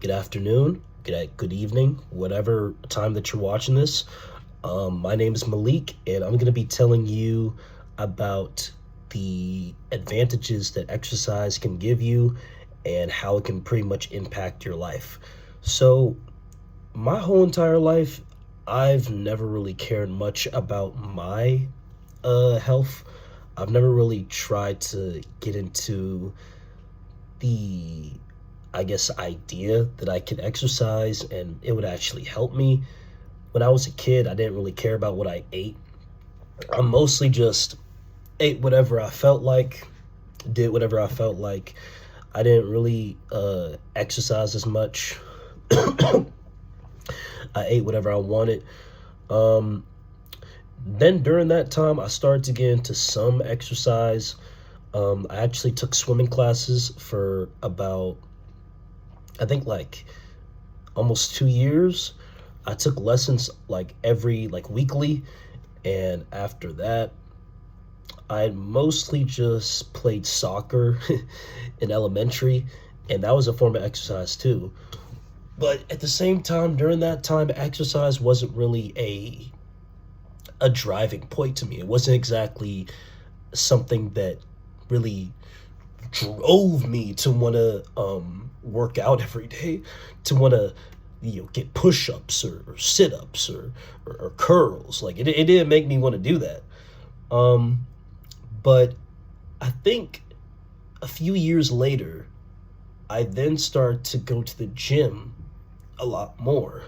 good afternoon, good evening, whatever time that you're watching this. My name is Malik, and I'm going to be telling you about the advantages that exercise can give you and how it can pretty much impact your life. So, my whole entire life, I've never really cared much about my health. I've never really tried to get into the I guess idea that I could exercise and it would actually help me. When I was a kid, I didn't really care about what I ate. I mostly just ate whatever I felt like, did whatever I felt like. I didn't really exercise as much. I ate whatever I wanted. Um, then during that time, I started to get into some exercise. I actually took swimming classes for about, I think, like almost 2 years. I took lessons like every like weekly, and after that, I mostly just played soccer in elementary, and that was a form of exercise too. But at the same time, during that time, exercise wasn't really a driving point to me. It wasn't exactly something that really drove me to want to work out every day, to want to get push-ups or sit-ups or curls. Like it didn't make me want to do that. Um, but I think a few years later, I then started to go to the gym a lot more.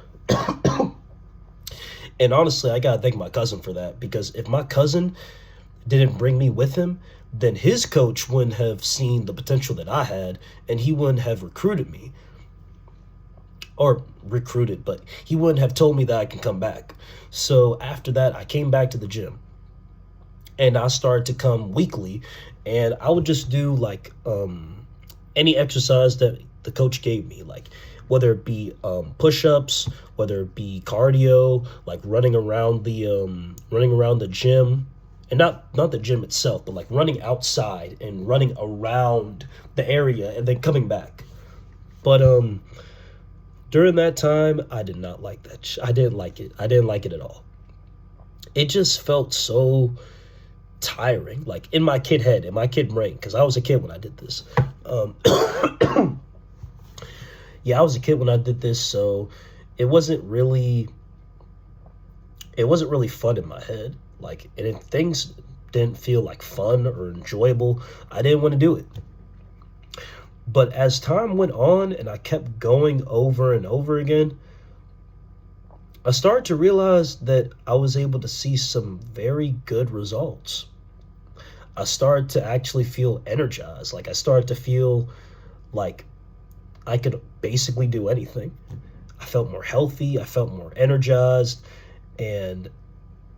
And honestly, I gotta thank my cousin for that because if my cousin didn't bring me with him, then his coach wouldn't have seen the potential that I had and he wouldn't have recruited me or recruited, but he wouldn't have told me that I can come back. So after that, I came back to the gym and I started to come weekly and I would just do like any exercise that the coach gave me, like whether it be push-ups, whether it be cardio, like running around the gym, and not the gym itself, but like running outside and running around the area and then coming back. But during that time, I did not like that. I didn't like it. I didn't like it at all. It just felt so tiring, like in my kid head, in my kid brain, because I was a kid when I did this. Um, yeah, I was a kid when I did this, so it wasn't really it wasn't really fun in my head. Like, and if things didn't feel like fun or enjoyable, I didn't want to do it. But as time went on and I kept going over and over again, I started to realize that I was able to see some very good results. I started to actually feel energized. Like, I started to feel like I could basically do anything. I felt more healthy, I felt more energized, and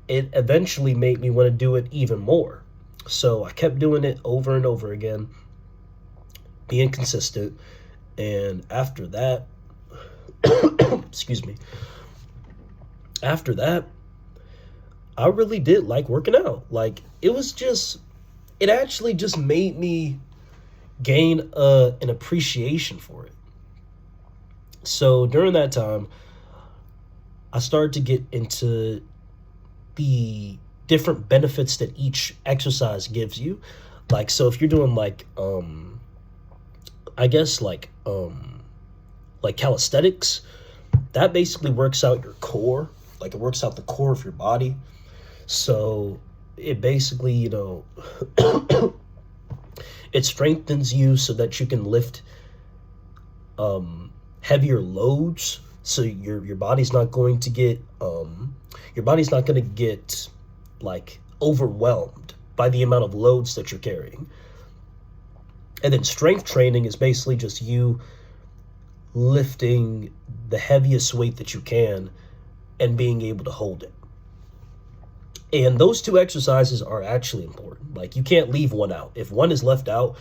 it eventually made me want to do it even more. So I kept doing it over and over again, being consistent. And after that, excuse me, after that, I really did like working out. Like it actually just made me gain an appreciation for it. So during that time, I started to get into the different benefits that each exercise gives you. Like, so if you're doing like I guess like calisthenics, that basically works out your core. Like, it works out the core of your body. So it basically, it strengthens you so that you can lift heavier loads. So your body's not going to get your body's not going to get like overwhelmed by the amount of loads that you're carrying. And then strength training is basically just you lifting the heaviest weight that you can and being able to hold it. And those two exercises are actually important. Like, you can't leave one out. If one is left out,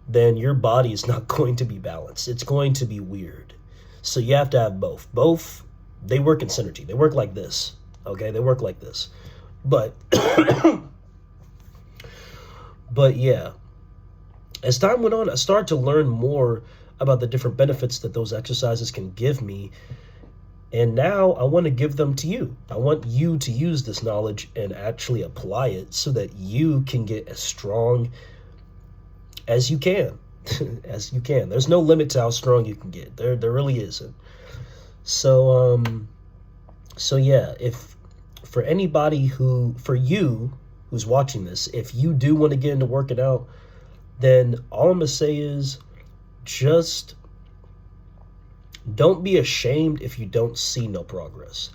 then your body is not going to be balanced. It's going to be weird. So you have to have both. Both, they work in synergy. They work like this. Okay? They work like this. But but yeah, as time went on, I started to learn more about the different benefits that those exercises can give me. And now I want to give them to you. I want you to use this knowledge and actually apply it so that you can get as strong as you can. As you can. There's no limit to how strong you can get. There really isn't. So yeah, if for you who's watching this, if you do want to get into working out, then all I'm gonna say is just don't be ashamed if you don't see no progress.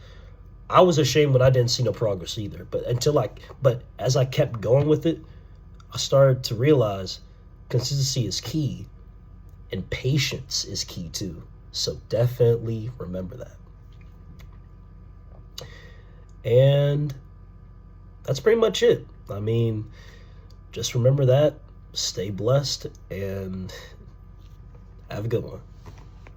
I was ashamed when I didn't see no progress either, but as I kept going with it, I started to realize consistency is key and patience is key too. So definitely remember that. And that's pretty much it. I mean, just remember that, stay blessed, and have a good one.